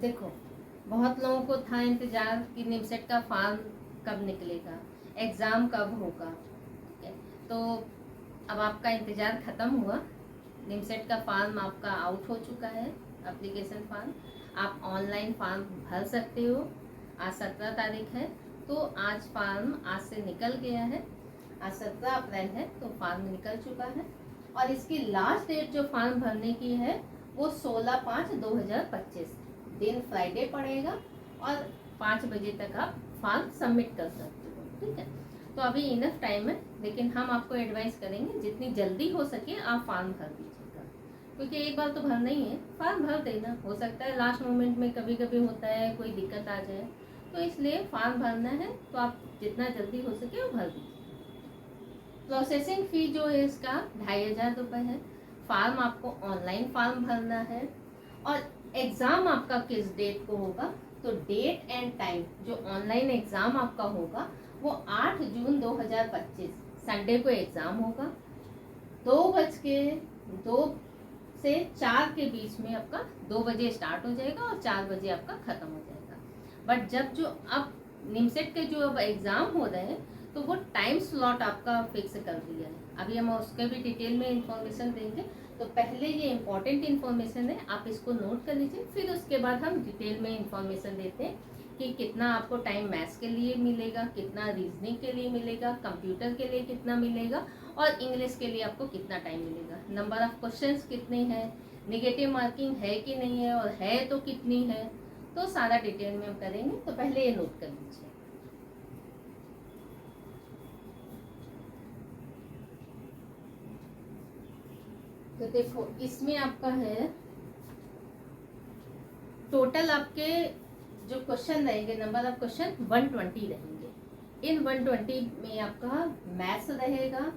देखो, बहुत लोगों को था इंतजार कि निमसेट का फॉर्म कब निकलेगा, एग्ज़ाम कब होगा। ठीक है, तो अब आपका इंतज़ार ख़त्म हुआ। निमसेट का फॉर्म आपका आउट हो चुका है, एप्लीकेशन फॉर्म। आप ऑनलाइन फॉर्म भर सकते हो। आज 17 तारीख है, तो आज फॉर्म आज से निकल गया है। आज 17 अप्रैल है, तो फॉर्म निकल चुका है। और इसकी लास्ट डेट जो फॉर्म भरने की है वो 16/5/2025 दिन फ्राइडे पड़ेगा, और 5 बजे तक आप फॉर्म सबमिट कर सकते हो। ठीक है, तो अभी इनफ टाइम है, लेकिन हम आपको एडवाइस करेंगे जितनी जल्दी हो सके आप फॉर्म भर दीजिएगा, क्योंकि एक बार तो भरना ही है। फॉर्म भर देना, हो सकता है लास्ट मोमेंट में कभी कभी होता है कोई दिक्कत आ जाए, तो इसलिए फॉर्म भरना है तो आप जितना जल्दी हो सके वो भर दीजिए। प्रोसेसिंग फ़ी जो है इसका 2500 है। फॉर्म आपको ऑनलाइन फॉर्म भरना है, और एग्ज़ाम आपका किस डेट को होगा, तो डेट एंड टाइम जो ऑनलाइन एग्ज़ाम आपका होगा वो 8 जून 2025 संडे को एग्ज़ाम होगा। 2 से 4 के बीच में आपका 2 बजे स्टार्ट हो जाएगा और 4 बजे आपका ख़त्म हो जाएगा। बट जब जो अब निमसेट के जो अब एग्ज़ाम हो रहे हैं, तो वो टाइम स्लॉट आपका फिक्स कर दिया है। अभी हम उसके भी डिटेल में इंफॉर्मेशन देंगे, तो पहले ये इम्पोर्टेंट इन्फॉर्मेशन है, आप इसको नोट कर लीजिए। फिर उसके बाद हम डिटेल में इंफॉर्मेशन देते हैं कि कितना आपको टाइम मैथ्स के लिए मिलेगा, कितना रीजनिंग के लिए मिलेगा, कंप्यूटर के लिए कितना मिलेगा, और इंग्लिश के लिए आपको कितना टाइम मिलेगा, नंबर ऑफ क्वेश्चंस कितने हैं, निगेटिव मार्किंग है कि नहीं है, और है तो कितनी है, तो सारा डिटेल में हम करेंगे। तो पहले ये नोट कर लीजिए। तो देखो, इसमें आपका है टोटल आपके जो क्वेश्चन रहेंगे, नंबर ऑफ क्वेश्चन 120 रहेंगे। इन 120 में आपका मैथ्स रहेगा,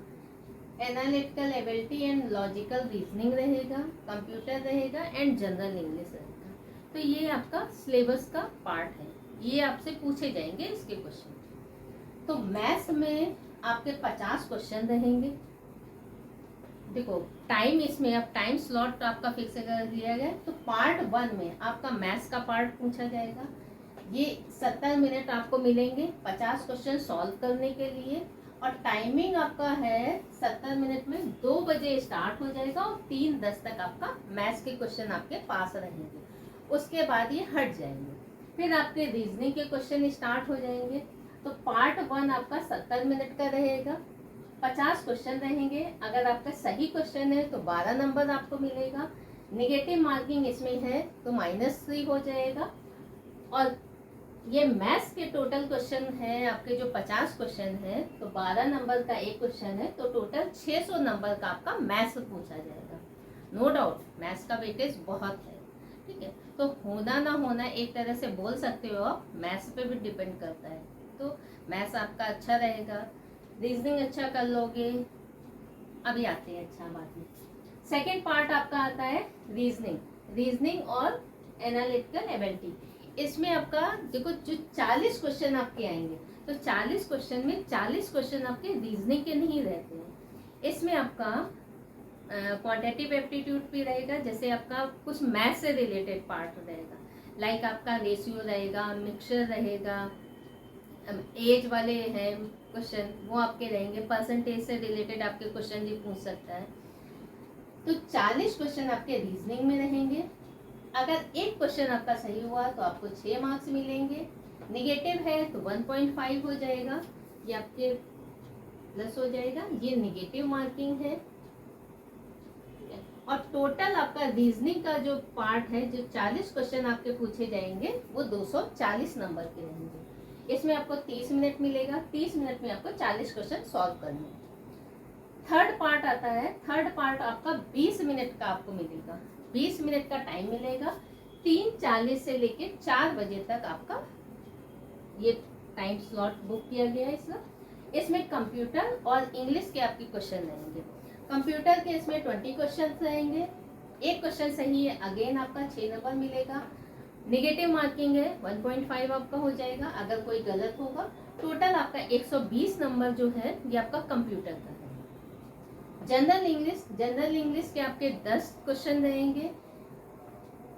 analytical ability and logical reasoning रहेगा, कंप्यूटर रहेगा, एंड जनरल इंग्लिश रहेगा। तो ये आपका सिलेबस का पार्ट है, ये आपसे पूछे जाएंगे इसके क्वेश्चन। तो मैथ्स में आपके 50 क्वेश्चन रहेंगे। देखो, टाइम इसमें अब टाइम स्लॉट आपका फिक्स कर दिया गया, तो पार्ट 1 में आपका मैथ्स का पार्ट पूछा जाएगा। ये 70 मिनट आपको मिलेंगे 50 क्वेश्चन सॉल्व करने के लिए, और टाइमिंग आपका है 70 मिनट में 2 बजे स्टार्ट हो जाएगा, और 3:10 तक आपका मैथ्स के क्वेश्चन आपके पास रहेंगे। उसके बाद ये हट जाएंगे, फिर आपके रीजनिंग के क्वेश्चन स्टार्ट हो जाएंगे। तो पार्ट 1 आपका 70 मिनट का रहेगा, 50 क्वेश्चन रहेंगे। अगर आपका सही क्वेश्चन है तो 12 नंबर आपको मिलेगा। निगेटिव मार्किंग इसमें है तो -3 हो जाएगा। और ये मैथ्स के टोटल क्वेश्चन है आपके, जो 50 क्वेश्चन है, तो 12 नंबर का एक क्वेश्चन है, तो टोटल 600 नंबर का आपका मैथ्स पूछा जाएगा। नो डाउट मैथ्स का वेटेज बहुत है। ठीक है, तो होना ना होना एक तरह से बोल सकते हो आप, मैथ्स पे भी डिपेंड करता है। तो मैथ्स आपका अच्छा रहेगा, रीजनिंग अच्छा कर लोगे। अभी आते हैं अच्छा बात में, सेकेंड पार्ट आपका आता है रीजनिंग और एनालिटिकल एबिलिटी। इसमें आपका देखो, जो 40 क्वेश्चन आपके आएंगे, तो 40 क्वेश्चन में 40 क्वेश्चन आपके रीजनिंग के नहीं रहते हैं। इसमें आपका क्वांटिटेटिव एप्टीट्यूड भी रहेगा, जैसे आपका कुछ मैथ से रिलेटेड पार्ट रहेगा, लाइक आपका रेशियो रहेगा, मिक्सचर रहेगा, एज वाले हैं क्वेश्चन वो आपके रहेंगे, परसेंटेज से रिलेटेड आपके क्वेश्चन भी पूछ सकता है। तो 40 क्वेश्चन आपके रीजनिंग में रहेंगे। अगर एक क्वेश्चन आपका सही हुआ तो आपको 6 मार्क्स मिलेंगे, निगेटिव है तो 1.5 हो जाएगा, ये आपके प्लस हो जाएगा, ये निगेटिव मार्किंग है। और टोटल आपका रीजनिंग का जो पार्ट है, जो 40 क्वेश्चन आपके पूछे जाएंगे, वो 240 नंबर के रहेंगे। इसमें आपको 30 मिनट मिलेगा, 30 मिनट में आपको 40 क्वेश्चन सॉल्व करने हैं। थर्ड पार्ट आता है, थर्ड पार्ट आपका 20 मिनट का आपको मिलेगा, 20 मिनट का टाइम मिलेगा। 3:40 से लेके 4 बजे तक आपका ये टाइम स्लॉट बुक किया गया है इसका। इसमें कंप्यूटर और इंग्लिश के आपके क्वेश्चन रहेंगे। कंप्यूटर के इसमें 20 क्वेश्चन रहेंगे, एक क्वेश्चन सही है अगेन आपका 6 नंबर मिलेगा। निगेटिव मार्किंग है 1.5 आपका हो जाएगा अगर कोई गलत होगा। टोटल आपका 120 नंबर जो है ये आपका कंप्यूटर का है। जनरल इंग्लिश के आपके 10 क्वेश्चन रहेंगे,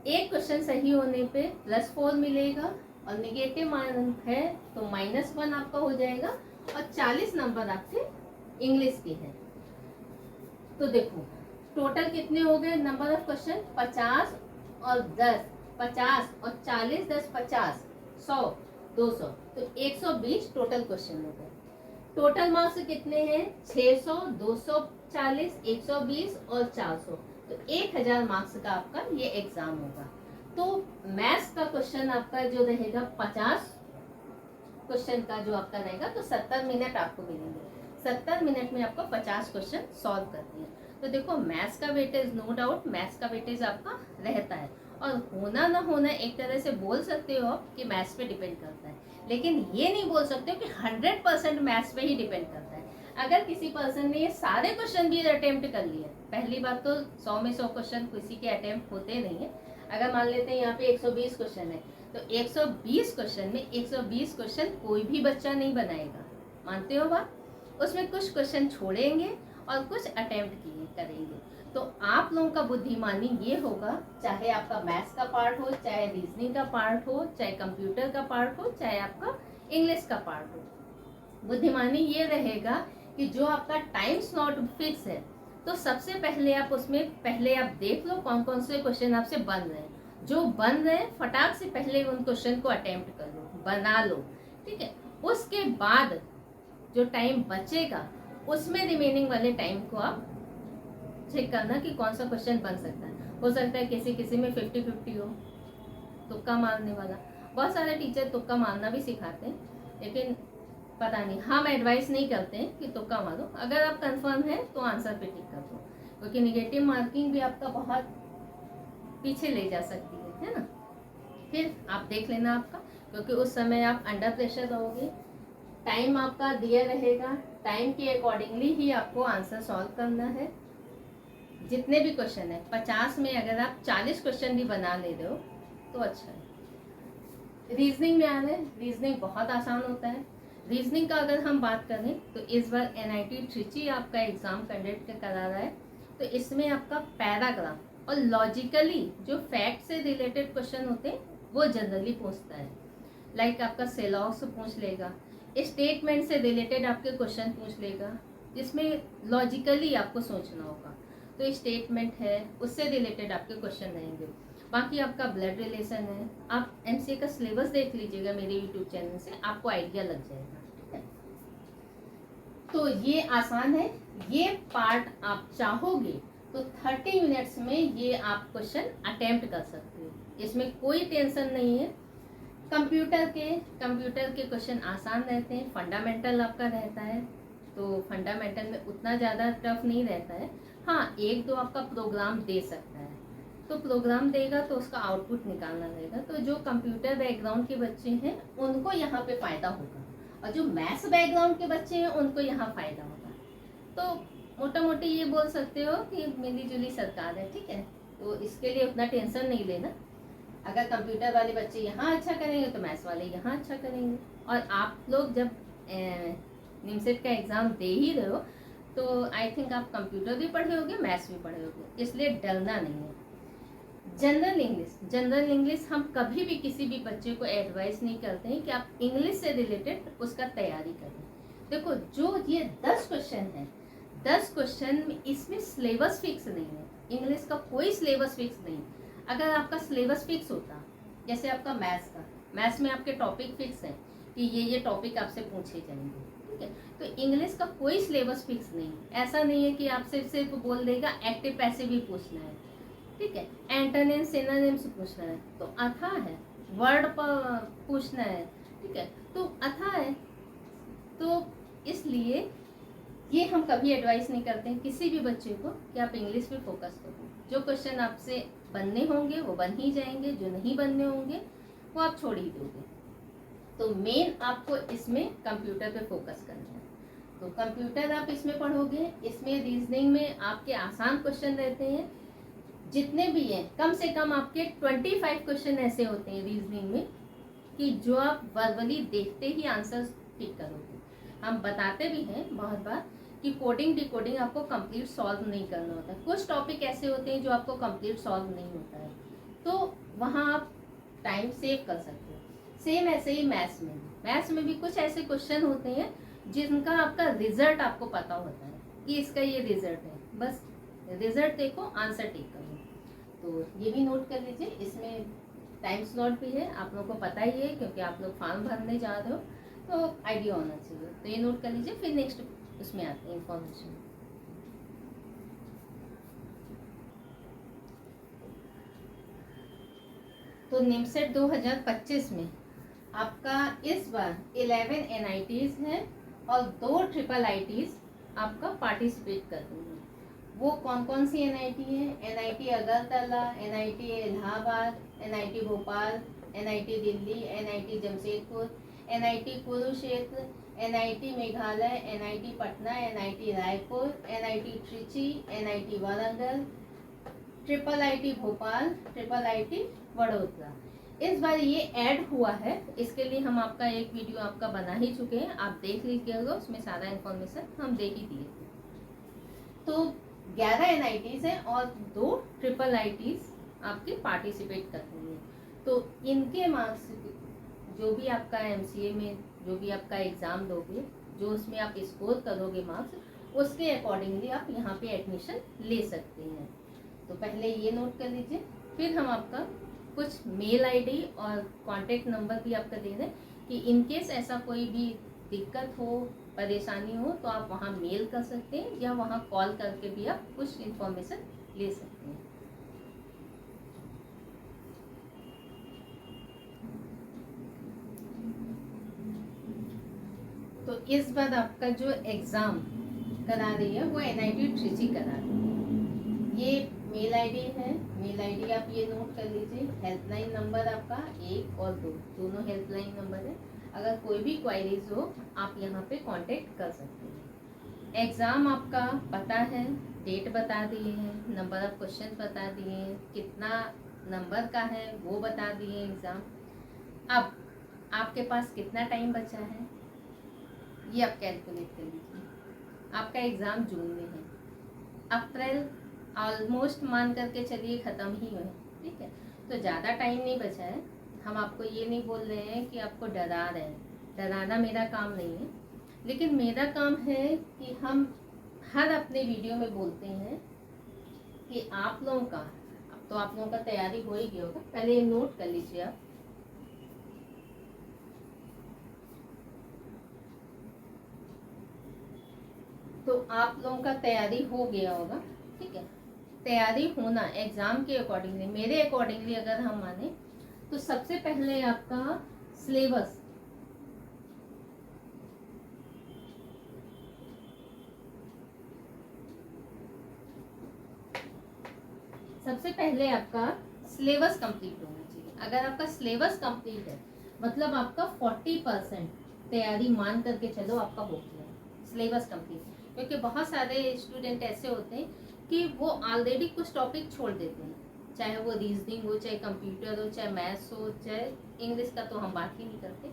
एक क्वेश्चन सही होने पे +4 मिलेगा, और निगेटिव मार्क है तो -1 आपका हो जाएगा, और 40 नंबर आपके इंग्लिश के हैं। तो देखो टोटल कितने हो गए नंबर ऑफ क्वेश्चन, 50 और 10, 50 और 40, 10, 50, 100, 200, तो 120 टोटल क्वेश्चन हो गए। टोटल मार्क्स कितने हैं, 600, 240, 120 और 400, तो 1000 मार्क्स का आपका ये एग्जाम होगा। तो मैथ्स का क्वेश्चन आपका जो रहेगा 50 क्वेश्चन का जो आपका रहेगा, तो 70 मिनट आपको मिलेंगे। 70 मिनट में आपको 50 क्वेश्चन सॉल्व करते हैं। तो देखो मैथ्स का वेटेज, नो डाउट मैथ्स का वेटेज आपका रहता है, और होना ना होना एक तरह से बोल सकते हो आप कि मैथ्स पे डिपेंड करता है, लेकिन ये नहीं बोल सकते हो कि 100% मैथ्स पे ही डिपेंड करता है। अगर किसी पर्सन ने ये सारे क्वेश्चन भी अटेम्प्ट कर लिए, पहली बात तो 100 में 100 क्वेश्चन किसी के अटेम्प्ट होते नहीं है। अगर मान लेते हैं यहाँ पे 120 क्वेश्चन है, तो 120 क्वेश्चन में 120 क्वेश्चन कोई भी बच्चा नहीं बनाएगा, मानते हो बात? उसमें कुछ क्वेश्चन छोड़ेंगे और कुछ अटेम्प्ट करेंगे। तो आप लोगों का बुद्धिमानी ये होगा, चाहे आपका मैथ्स का पार्ट हो, चाहे रीजनिंग का पार्ट हो, चाहे कंप्यूटर का पार्ट हो, चाहे आपका इंग्लिश का पार्ट हो, बुद्धिमानी ये रहेगा कि जो आपका टाइम स्लॉट फिक्स है, तो सबसे पहले आप उसमें पहले आप देख लो कौन कौन से क्वेश्चन आपसे बन रहे हैं। जो बन रहे हैं फटाक से पहले उन क्वेश्चन को अटेम्प्ट कर लो, बना लो, ठीक है। उसके बाद जो टाइम बचेगा उसमें रिमेनिंग वाले टाइम को आप चेक करना कि कौन सा क्वेश्चन बन सकता है। हो सकता है किसी किसी में 50-50 हो, तुक्का मारने वाला। बहुत सारे टीचर तुक्का मारना भी सिखाते हैं, लेकिन पता नहीं, हम एडवाइस नहीं करते हैं कि तुक्का मारो। अगर आप कंफर्म है तो आंसर पे टिक कर दो, क्योंकि निगेटिव मार्किंग भी आपका बहुत पीछे ले जा सकती है ना। फिर आप देख लेना आपका, क्योंकि उस समय आप अंडर प्रेशर रहोगे, टाइम आपका दिया रहेगा, टाइम के अकॉर्डिंगली ही आपको आंसर सॉल्व करना है। जितने भी क्वेश्चन है 50 में अगर आप 40 क्वेश्चन भी बना ले रहे हो तो अच्छा है। रीजनिंग में आ रहे हैं, रीजनिंग बहुत आसान होता है। रीजनिंग का अगर हम बात करें तो इस बार NIT ट्रिची आपका एग्जाम कंडक्ट करा रहा है, तो इसमें आपका पैराग्राफ और लॉजिकली जो फैक्ट से रिलेटेड क्वेश्चन होते हैं वो जनरली पूछता है। लाइक आपका सेलॉक्स पूछ लेगा, स्टेटमेंट से रिलेटेड आपके क्वेश्चन पूछ लेगा, जिसमें लॉजिकली आपको सोचना होगा। तो स्टेटमेंट है उससे रिलेटेड आपके क्वेश्चन रहेंगे। बाकी आपका ब्लड रिलेशन है, आप MCA का सिलेबस देख लीजिएगा मेरे YouTube चैनल से, आपको आइडिया लग जाएगा, ठीक है। तो ये आसान है, ये पार्ट आप चाहोगे तो 30 मिनट्स में ये आप क्वेश्चन अटेम्प्ट कर सकते हो, इसमें कोई टेंशन नहीं है। कंप्यूटर के क्वेश्चन आसान रहते हैं, फंडामेंटल आपका रहता है, तो फंडामेंटल में उतना ज़्यादा टफ नहीं रहता है। हाँ, एक दो आपका प्रोग्राम दे सकता है, तो प्रोग्राम देगा तो उसका आउटपुट निकालना रहेगा। तो जो कंप्यूटर बैकग्राउंड के बच्चे हैं उनको यहाँ पे फ़ायदा होगा, और जो मैथ्स बैकग्राउंड के बच्चे हैं उनको यहाँ फ़ायदा होगा। तो मोटा मोटी ये बोल सकते हो कि मिली जुली सरकार है, ठीक है। तो इसके लिए उतना टेंशन नहीं लेना। अगर कंप्यूटर वाले बच्चे यहाँ अच्छा करेंगे तो मैथ्स वाले यहाँ अच्छा करेंगे। और आप लोग जब निमसेट का एग्ज़ाम दे ही रहे हो तो आई थिंक आप कंप्यूटर भी पढ़े होगे, मैथ्स भी पढ़े होगे, इसलिए डरना नहीं है। जनरल इंग्लिश हम कभी भी किसी भी बच्चे को एडवाइस नहीं करते हैं कि आप इंग्लिश से रिलेटेड उसका तैयारी करें। देखो जो ये 10 क्वेश्चन है, 10 क्वेश्चन में इसमें सिलेबस फिक्स नहीं है, इंग्लिश का कोई सिलेबस फिक्स नहीं। अगर आपका सिलेबस फिक्स होता, जैसे आपका मैथ्स में आपके टॉपिक फिक्स हैं कि ये टॉपिक आपसे पूछे जाएंगे, ठीक है। तो इंग्लिश का कोई सिलेबस फिक्स नहीं, ऐसा नहीं है कि आपसे सिर्फ बोल देगा एक्टिव पैसिव भी पूछना है, ठीक है, एंटोनिम सिनोनिम्स पूछना है तो अथाह है, वर्ड पर पूछना है, ठीक है, तो अथाह है। तो इसलिए ये हम कभी एडवाइस नहीं करते हैं किसी भी बच्चे को कि आप इंग्लिश पे फोकस करो। जो क्वेश्चन आपसे बनने होंगे वो बन ही जाएंगे, जो नहीं बनने होंगे वो आप छोड़ ही दोगे। तो मेन आपको इसमें कंप्यूटर पे फोकस करना है। तो कंप्यूटर आप इसमें पढ़ोगे, इसमें रीजनिंग में आपके आसान क्वेश्चन रहते हैं, जितने भी हैं कम से कम आपके 25 क्वेश्चन ऐसे होते हैं रीजनिंग में कि जो आप वर्बली देखते ही आंसर टिक करोगे। हम बताते भी हैं बहुत बार कि कोडिंग डिकोडिंग आपको कंप्लीट सॉल्व नहीं करना होता है, कुछ टॉपिक ऐसे होते हैं जो आपको कंप्लीट सॉल्व नहीं होता है, तो वहाँ आप टाइम सेव कर सकते हो। सेम ऐसे ही मैथ्स में भी कुछ ऐसे क्वेश्चन होते हैं जिनका आपका रिजल्ट आपको पता होता है कि इसका ये रिजल्ट है, बस रिजल्ट देखो, आंसर टिक करो। तो ये भी नोट कर लीजिए, इसमें टाइम स्लॉट भी है, आप लोगों को पता ही है क्योंकि आप लोग फॉर्म भरने जा रहे हो, तो आइडिया होना चाहिए। तो ये नोट कर लीजिए। फिर नेक्स्ट उसमें आते हैं इंफॉर्मेशन। तो निमसेट 2025 में आपका इस बार 11 NITs हैं और 2 ट्रिपल ITs आपका पार्टिसिपेट कर रही हैं। वो कौन कौन सी NIT है? NIT Agartala, NIT Allahabad, NIT Bhopal, NIT Delhi, NIT Jamshedpur, NIT Kurukshetra, NIT Meghalaya, NIT Patna, NIT Raipur, NIT Trichy, NIT Warangal, triple IT Bhopal, triple IT Vadodara. इस बार ये ऐड हुआ है, इसके लिए हम आपका एक वीडियो आपका बना ही चुके हैं, आप देख लीजिएगा, उसमें सारा इन्फॉर्मेशन हम दे ही दिए थे। तो 11 NITs हैं और 2 ट्रिपल ITs आपके पार्टिसिपेट कर रही हैं। तो इनके मार्क्स, जो भी आपका MCA में जो भी आपका एग्ज़ाम दोगे, जो उसमें आप स्कोर करोगे मार्क्स, उसके अकॉर्डिंगली आप यहाँ पे एडमिशन ले सकते हैं। तो पहले ये नोट कर लीजिए। फिर हम आपका कुछ मेल ID और कॉन्टेक्ट नंबर भी आपका दे दें कि इन केस ऐसा कोई भी दिक्कत हो, परेशानी हो, तो आप वहाँ मेल कर सकते हैं या वहाँ कॉल करके भी आप कुछ इन्फॉर्मेशन ले सकते हैं। तो इस बार आपका जो एग्ज़ाम करा रही है वो NIT ट्रिची करा रही है। ये मेल ID है, मेल ID आप ये नोट कर लीजिए। हेल्पलाइन नंबर आपका 1 और 2 दोनों हेल्पलाइन नंबर है। अगर कोई भी क्वायरीज हो आप यहाँ पे कांटेक्ट कर सकते हैं। एग्ज़ाम आपका पता है, डेट बता दिए हैं, नंबर ऑफ क्वेश्चन बता दिए हैं, कितना नंबर का है वो बता दिए एग्ज़ाम। अब आपके पास कितना टाइम बचा है ये आप कैलकुलेट कर लीजिए। आपका एग्ज़ाम जून में है, अप्रैल ऑलमोस्ट मान करके चलिए ख़त्म ही है, ठीक है। तो ज़्यादा टाइम नहीं बचा है। हम आपको ये नहीं बोल रहे हैं कि आपको डरा रहे हैं, डराना मेरा काम नहीं है, लेकिन मेरा काम है कि हम हर अपने वीडियो में बोलते हैं कि आप लोगों का, अब तो आप लोगों का तैयारी हो ही गया होगा, पहले ये नोट कर लीजिए आप। तो आप लोगों का तैयारी हो गया होगा, ठीक है। तैयारी होना एग्ज़ाम के अकॉर्डिंगली, मेरे अकॉर्डिंगली अगर हम माने तो सबसे पहले आपका सिलेबस, सबसे पहले आपका सिलेबस कंप्लीट होना चाहिए। अगर आपका सिलेबस कंप्लीट है मतलब आपका 40% तैयारी मान करके चलो आपका हो गया है, सिलेबस कंप्लीट। क्योंकि बहुत सारे स्टूडेंट ऐसे होते हैं कि वो ऑलरेडी कुछ टॉपिक छोड़ देते हैं, चाहे वो रीजनिंग हो, चाहे कंप्यूटर हो, चाहे मैथ्स हो, चाहे इंग्लिश का तो हम बात ही नहीं करते,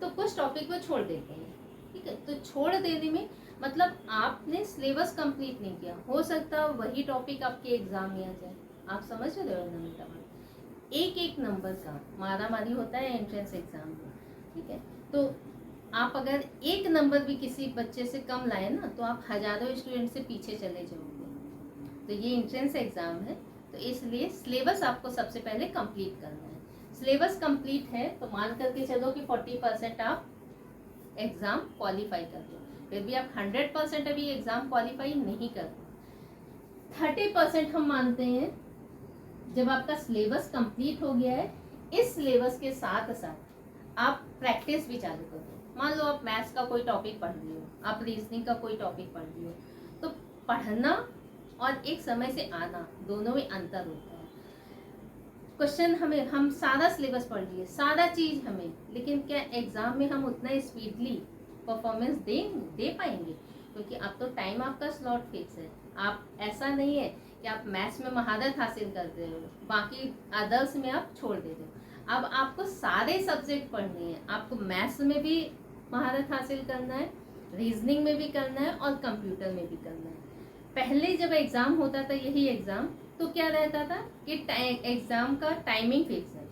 तो कुछ टॉपिक वो छोड़ देते हैं, ठीक है। तो छोड़ देने में मतलब आपने सिलेबस कंप्लीट नहीं किया, हो सकता है वही टॉपिक आपके एग्जाम में आ जाए। आप समझ रहे हो ना मेरा बात? एक एक नंबर का मारा मारी होता है एंट्रेंस एग्जाम में, ठीक है। तो आप अगर एक नंबर भी किसी बच्चे से कम लाए ना तो आप हजारों स्टूडेंट से पीछे चले जाओगे। तो ये एंट्रेंस एग्जाम है, तो इसलिए सिलेबस आपको सबसे पहले कंप्लीट करना है। सिलेबस कंप्लीट है तो मान करके चलो कि 40% आप एग्जाम क्वालिफाई कर लो। फिर भी आप 100% अभी एग्जाम क्वालिफाई नहीं कर पाए, 30% हम मानते हैं। जब आपका सिलेबस कंप्लीट हो गया है, इस सिलेबस के साथ साथ आप प्रैक्टिस भी चालू कर दो। मान लो आप मैथ्स का कोई टॉपिक पढ़ रही हो, आप रीजनिंग का कोई टॉपिक पढ़ रही हो, तो पढ़ना और एक समय से आना दोनों में अंतर होता है। क्वेश्चन हम सारा सिलेबस पढ़ लिए, सारा चीज हमें, लेकिन क्या एग्जाम में हम उतना स्पीडली परफॉर्मेंस दे पाएंगे? क्योंकि अब तो टाइम आपका स्लॉट फिक्स है। आप ऐसा नहीं है कि आप मैथ्स में महारत हासिल कर रहे हो, बाकी अदर्स में आप छोड़ दे रहे हो। अब आपको सारे सब्जेक्ट पढ़ने हैं, आपको मैथ्स में भी महारत हासिल करना है, रीजनिंग में भी करना है और कंप्यूटर में भी करना है। पहले जब एग्जाम होता था यही एग्जाम, तो क्या रहता था कि एग्जाम का टाइमिंग फिक्स है।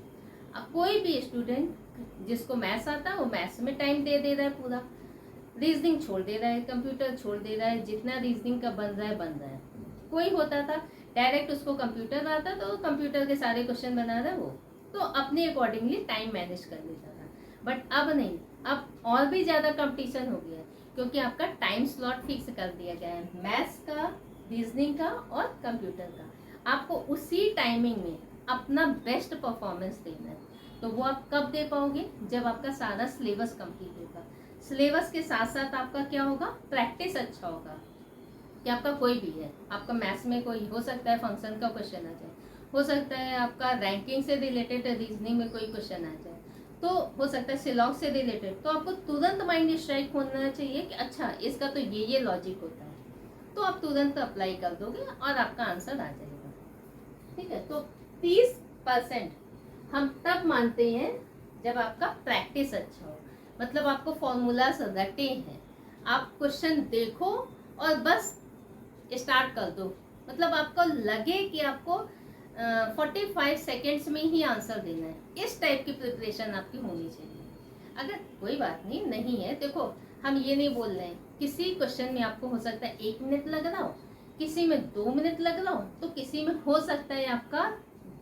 अब कोई भी स्टूडेंट जिसको मैथ्स आता है वो मैथ्स में टाइम दे रहा है पूरा, रीजनिंग छोड़ दे रहा है, कंप्यूटर छोड़ दे रहा है, जितना रीजनिंग का बन रहा है। कोई होता था डायरेक्ट उसको कंप्यूटर आता तो कंप्यूटर के सारे क्वेश्चन बना रहा है वो, तो अपने अकॉर्डिंगली टाइम मैनेज कर लेता था। बट अब नहीं, अब और भी ज़्यादा कंपटीशन हो गया है, क्योंकि आपका टाइम स्लॉट फिक्स कर दिया गया है मैथ्स का, रीजनिंग का और कंप्यूटर का। आपको उसी टाइमिंग में अपना बेस्ट परफॉर्मेंस देना है। तो वो आप कब दे पाओगे? जब आपका सारा सिलेबस कंप्लीट होगा। सिलेबस के साथ साथ आपका क्या होगा? प्रैक्टिस अच्छा होगा। कि आपका कोई भी है, आपका मैथ्स में कोई हो सकता है फंक्शन का क्वेश्चन आ जाए, हो सकता है आपका रैंकिंग से रिलेटेड रीजनिंग में कोई क्वेश्चन आ जाए, तो हो सकता है सिलॉग से रिलेटेड, तो आपको तुरंत माइंड स्ट्राइक होना चाहिए कि अच्छा इसका तो ये लॉजिक होता है, तो आप तुरंत अप्लाई कर दोगे और आपका आंसर आ जाएगा। ठीक है, तो 30% हम तब मानते हैं जब आपका प्रैक्टिस अच्छा हो, मतलब आपको फॉर्मूलाज रटे हैं, आप क्वेश्चन देखो और बस स्टार्ट कर दो, मतलब आपको लगे कि आपको 45 सेकेंड्स में ही आंसर देना है, इस टाइप की प्रिपरेशन आपकी होनी चाहिए। अगर कोई बात नहीं है, देखो हम ये नहीं बोल रहे हैं किसी क्वेश्चन में आपको हो सकता है 1 मिनट लग रहा हो, किसी में 2 मिनट लग रहा हो, तो किसी में हो सकता है आपका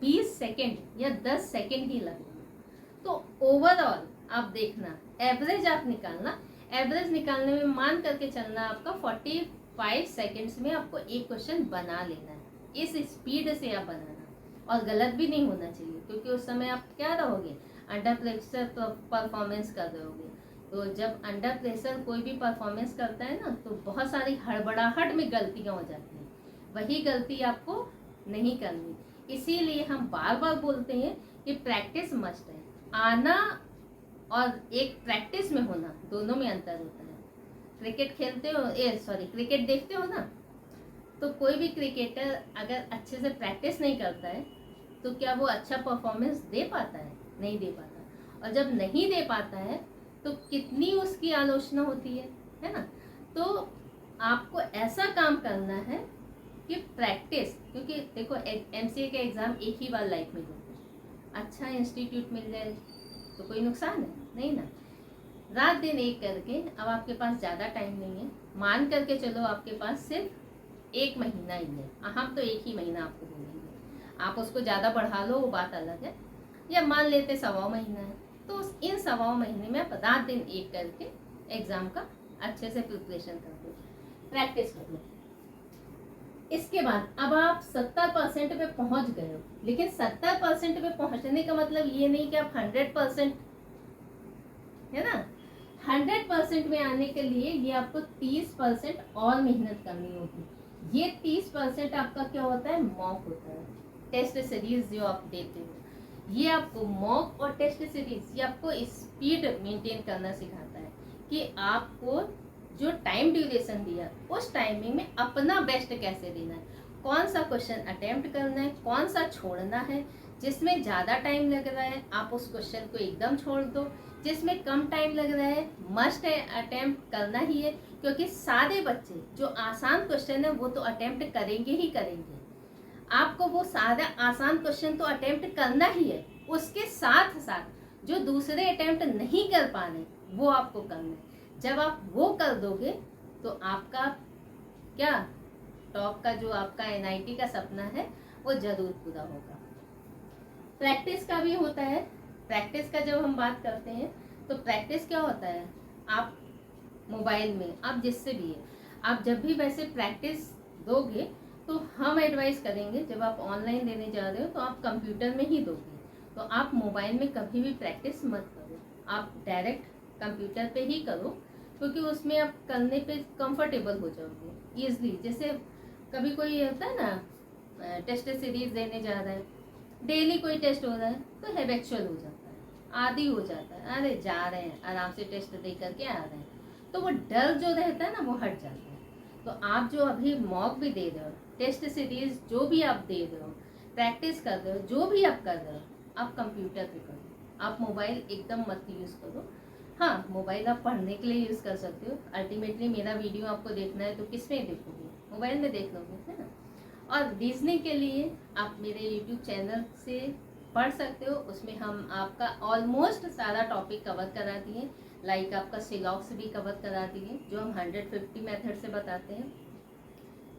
20 सेकेंड या 10 सेकेंड ही लगे। तो ओवरऑल आप देखना, एवरेज आप निकालना, एवरेज निकालने में मान करके चलना आपका 45 सेकेंड्स में आपको एक क्वेश्चन बना लेना है, इस स्पीड से आप बनाना, और गलत भी नहीं होना चाहिए, क्योंकि उस समय आप क्या रहोगे? अंडर प्रेशर परफॉर्मेंस कर रहे होगे। तो जब अंडर प्रेशर कोई भी परफॉर्मेंस करता है ना, तो बहुत सारी हड़बड़ाहट में गलतियां हो जाती हैं, वही गलती आपको नहीं करनी। इसीलिए हम बार बार बोलते हैं कि प्रैक्टिस मस्ट है। आना और एक प्रैक्टिस में होना, दोनों में अंतर होता है। क्रिकेट खेलते हो, क्रिकेट देखते हो ना, तो कोई भी क्रिकेटर अगर अच्छे से प्रैक्टिस नहीं करता है तो क्या वो अच्छा परफॉर्मेंस दे पाता है? नहीं दे पाता। और जब नहीं दे पाता है तो कितनी उसकी आलोचना होती है ना। तो आपको ऐसा काम करना है कि प्रैक्टिस, क्योंकि देखो एमसीए के एग्जाम एक ही बार लाइफ में होते हैं, अच्छा इंस्टीट्यूट मिल जाए तो कोई नुकसान है नहीं ना। रात दिन एक करके, अब आपके पास ज़्यादा टाइम नहीं है, मान करके चलो आपके पास सिर्फ 1 महीना ही है, हम तो 1 ही महीना आपको बोलेंगे, आप उसको ज़्यादा बढ़ा लो वो बात अलग है, या मान लेते 1.25 महीना है, तो इन 1.25 महीने में आप रात दिन एक करके एग्ज़ाम का अच्छे से प्रिपरेशन कर दो, प्रैक्टिस कर लो। इसके बाद अब आप 70% पे पहुंच गए हो, लेकिन 70% पे पहुंचने का मतलब ये नहीं कि आप 100%, है ना, 100% में आने के लिए ये आपको 30% और मेहनत करनी होगी। ये 30% आपका क्या होता है? मॉक होता है, टेस्ट सीरीज जो आप देते हो, ये आपको मॉक और टेस्ट सीरीज ये आपको स्पीड मेंटेन करना सिखाता है कि आपको जो टाइम ड्यूरेशन दिया उस टाइमिंग में अपना बेस्ट कैसे देना है, कौन सा क्वेश्चन अटेम्प्ट करना है, कौन सा छोड़ना है। जिसमें ज़्यादा टाइम लग रहा है आप उस क्वेश्चन को एकदम छोड़ दो, जिसमें कम टाइम लग रहा है मस्ट है अटेम्प्ट करना ही है, क्योंकि सारे बच्चे जो आसान क्वेश्चन है वो तो अटेम्प्ट करेंगे ही करेंगे। आपको वो सारा आसान क्वेश्चन तो अटेम्प्ट करना ही है, उसके साथ साथ जो दूसरे अटेम्प्ट नहीं कर पा रहे वो आपको करना है। जब आप वो कर दोगे तो आपका क्या टॉप का जो आपका एनआईटी का सपना है वो जरूर पूरा होगा। प्रैक्टिस का भी होता है। प्रैक्टिस का जब हम बात करते हैं तो प्रैक्टिस क्या होता है, आप मोबाइल में, आप जिससे भी है, आप जब भी वैसे प्रैक्टिस दोगे तो हम एडवाइस करेंगे जब आप ऑनलाइन देने जा रहे हो तो आप कंप्यूटर में ही दोगे, तो आप मोबाइल में कभी भी प्रैक्टिस मत करो, आप डायरेक्ट कंप्यूटर पे ही करो, क्योंकि उसमें आप करने पे कंफर्टेबल हो जाओगे ईजिली। जैसे कभी कोई होता है ना टेस्ट सीरीज देने जा रहा है, डेली कोई टेस्ट हो रहा है तो हैबिचुअल हो जाता है, आदी हो जाता है, अरे जा रहे हैं आराम से टेस्ट दे करके आ रहे हैं, तो वो डर जो रहता है ना वो हट जाता है। तो आप जो अभी मॉक भी दे रहे हो, टेस्ट सीरीज जो भी आप दे रहे हो, प्रैक्टिस कर रहे हो, जो भी आप कर रहे हो, आप कंप्यूटर पे करो, आप मोबाइल एकदम मत यूज़ करो। हाँ, मोबाइल आप पढ़ने के लिए यूज़ कर सकते हो, अल्टीमेटली मेरा वीडियो आपको देखना है तो किस में देखोगे, मोबाइल में देख लोगे, है ना। और रीजनिंग के लिए आप मेरे यूट्यूब चैनल से पढ़ सकते हो, उसमें हम आपका ऑलमोस्ट सारा टॉपिक कवर करा दिए। लाइक आपका सिलॉक्स भी कवर करा दिए जो हम 150 मेथड से बताते हैं।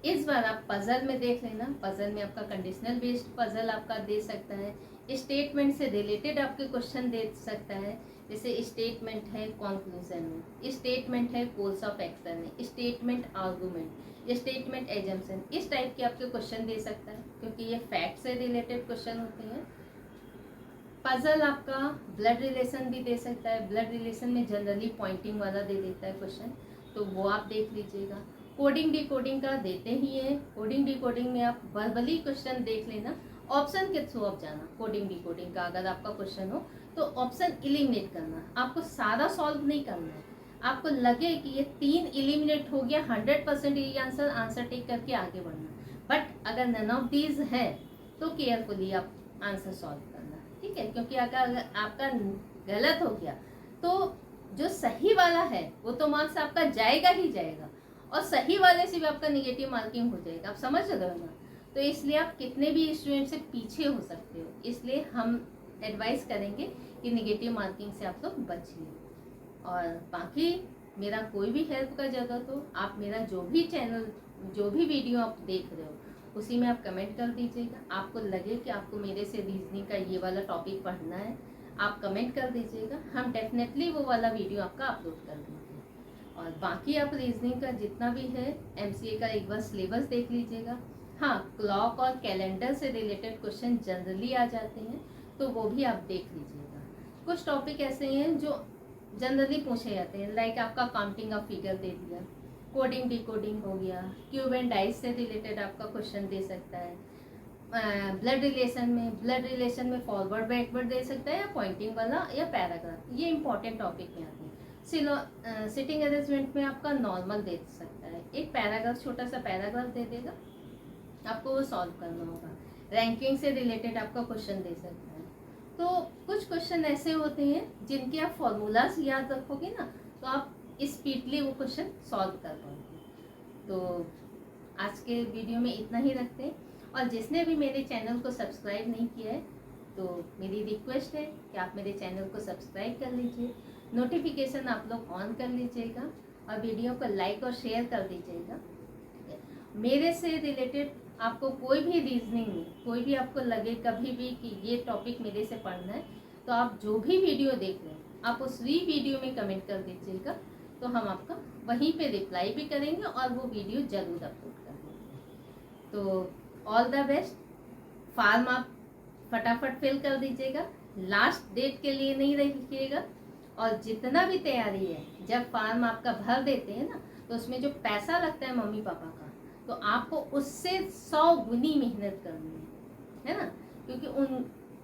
इस बार आप पजल में देख लेना, पजल में आपका कंडीशनल बेस्ड पजल आपका दे सकता है, स्टेटमेंट से रिलेटेड आपके क्वेश्चन दे सकता है। जैसे स्टेटमेंट है कंक्लूजन में, स्टेटमेंट है कोर्स ऑफ एक्शन में, स्टेटमेंट आर्गुमेंट, स्टेटमेंट एजम्पशन, इस टाइप के आपके क्वेश्चन दे सकता है क्योंकि ये फैक्ट से रिलेटेड क्वेश्चन होते हैं। पजल आपका ब्लड रिलेशन भी दे सकता है, ब्लड रिलेशन में जनरली पॉइंटिंग वाला दे देता है क्वेश्चन, तो वो आप देख लीजिएगा। कोडिंग डिकोडिंग का देते ही है, कोडिंग डिकोडिंग में आप वर्बली क्वेश्चन देख लेना, ऑप्शन के थ्रू आप जाना। कोडिंग डिकोडिंग का अगर आपका क्वेश्चन हो तो ऑप्शन इलिमिनेट करना, आपको सारा सॉल्व नहीं करना है। आपको लगे कि ये 3 इलिमिनेट हो गया, 100% ये आंसर टिक करके आगे बढ़ना। बट अगर नन ऑफ दीज है तो केयरफुली आप आंसर सॉल्व करना, ठीक है। क्योंकि अगर आपका गलत हो गया तो जो सही वाला है वो तो मार्क्स आपका जाएगा ही जाएगा, और सही वाले से भी आपका नेगेटिव मार्किंग हो जाएगा। आप समझ रहे हो ना। तो इसलिए आप कितने भी स्टूडेंट से पीछे हो सकते हो, इसलिए हम एडवाइस करेंगे कि नेगेटिव मार्किंग से आप लोग बचिए। और बाकी मेरा कोई भी हेल्प का जरूरत हो, आप मेरा जो भी चैनल, जो भी वीडियो आप देख रहे हो उसी में आप कमेंट कर दीजिएगा। आपको लगे कि आपको मेरे से रीजनिंग का ये वाला टॉपिक पढ़ना है, आप कमेंट कर दीजिएगा, हम डेफिनेटली वो वाला वीडियो आपका अपलोड कर देंगे। और बाकी आप रीजनिंग का जितना भी है एमसीए का एक बार सिलेबस देख लीजिएगा। हाँ, क्लॉक और कैलेंडर से रिलेटेड क्वेश्चन जनरली आ जाते हैं तो वो भी आप देख लीजिएगा। कुछ टॉपिक ऐसे हैं जो जनरली पूछे जाते हैं, लाइक आपका काउंटिंग ऑफ फिगर दे दिया, कोडिंग डिकोडिंग हो गया, क्यूब एंड डाइस से रिलेटेड आपका क्वेश्चन दे सकता है। ब्लड रिलेशन में फॉरवर्ड बैकवर्ड दे सकता है, या पॉइंटिंग वाला या पैराग्राफ, ये इंपॉर्टेंट टॉपिक में आते हैं। सिटिंग अरेंजमेंट में आपका नॉर्मल दे सकता है, एक पैराग्राफ, छोटा सा पैराग्राफ दे देगा, आपको वो सॉल्व करना होगा। रैंकिंग से रिलेटेड आपका क्वेश्चन दे सकता है। तो कुछ क्वेश्चन ऐसे होते हैं जिनके आप फॉर्मूलाज याद रखोगे ना तो आप स्पीडली वो क्वेश्चन सॉल्व कर पाओगे। तो आज के वीडियो में इतना ही रखते हैं, और जिसने भी मेरे चैनल को सब्सक्राइब नहीं किया है तो मेरी रिक्वेस्ट है कि आप मेरे चैनल को सब्सक्राइब कर लीजिए, नोटिफिकेशन आप लोग ऑन कर लीजिएगा, और वीडियो को लाइक और शेयर कर दीजिएगा। मेरे से रिलेटेड आपको कोई भी रीजनिंग में कोई भी आपको लगे कभी भी कि ये टॉपिक मेरे से पढ़ना है, तो आप जो भी वीडियो देख रहे हैं आप उस वीडियो में कमेंट कर दीजिएगा, तो हम आपका वहीं पे रिप्लाई भी करेंगे और वो वीडियो जरूर अपलोड कर देंगे। तो ऑल द बेस्ट। फॉर्म आप फटाफट फिल कर दीजिएगा, लास्ट डेट के लिए नहीं रखिएगा। और जितना भी तैयारी है, जब फॉर्म आपका भर देते हैं ना तो उसमें जो पैसा लगता है मम्मी पापा का, तो आपको उससे 100 गुनी मेहनत करनी है ना। क्योंकि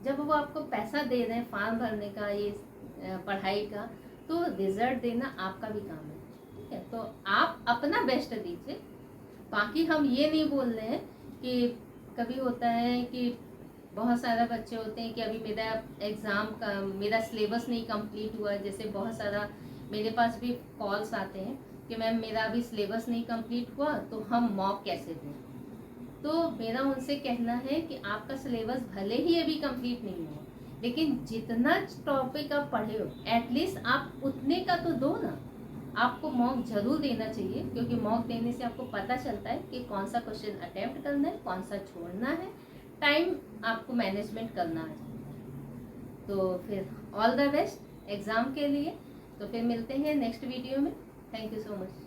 जब वो आपको पैसा दे रहे हैं फॉर्म भरने का, ये पढ़ाई का, तो रिजल्ट देना आपका भी काम है, ठीक है। तो आप अपना बेस्ट दीजिए। बाकी हम ये नहीं बोल रहे हैं कि कभी होता है कि बहुत सारा बच्चे होते हैं कि अभी मेरा एग्ज़ाम का मेरा सिलेबस नहीं कंप्लीट हुआ, जैसे बहुत सारा मेरे पास भी कॉल्स आते हैं कि मैम मेरा अभी सिलेबस नहीं कंप्लीट हुआ तो हम मॉक कैसे दें। तो मेरा उनसे कहना है कि आपका सिलेबस भले ही अभी कंप्लीट नहीं हो, लेकिन जितना टॉपिक आप पढ़े हो एटलीस्ट आप उतने का तो दो ना। आपको मॉक जरूर देना चाहिए, क्योंकि मॉक देने से आपको पता चलता है कि कौन सा क्वेश्चन अटेम्प्ट करना है, कौन सा छोड़ना है, टाइम आपको मैनेजमेंट करना है। तो फिर ऑल द बेस्ट एग्ज़ाम के लिए। तो फिर मिलते हैं नेक्स्ट वीडियो में। Thank you so much.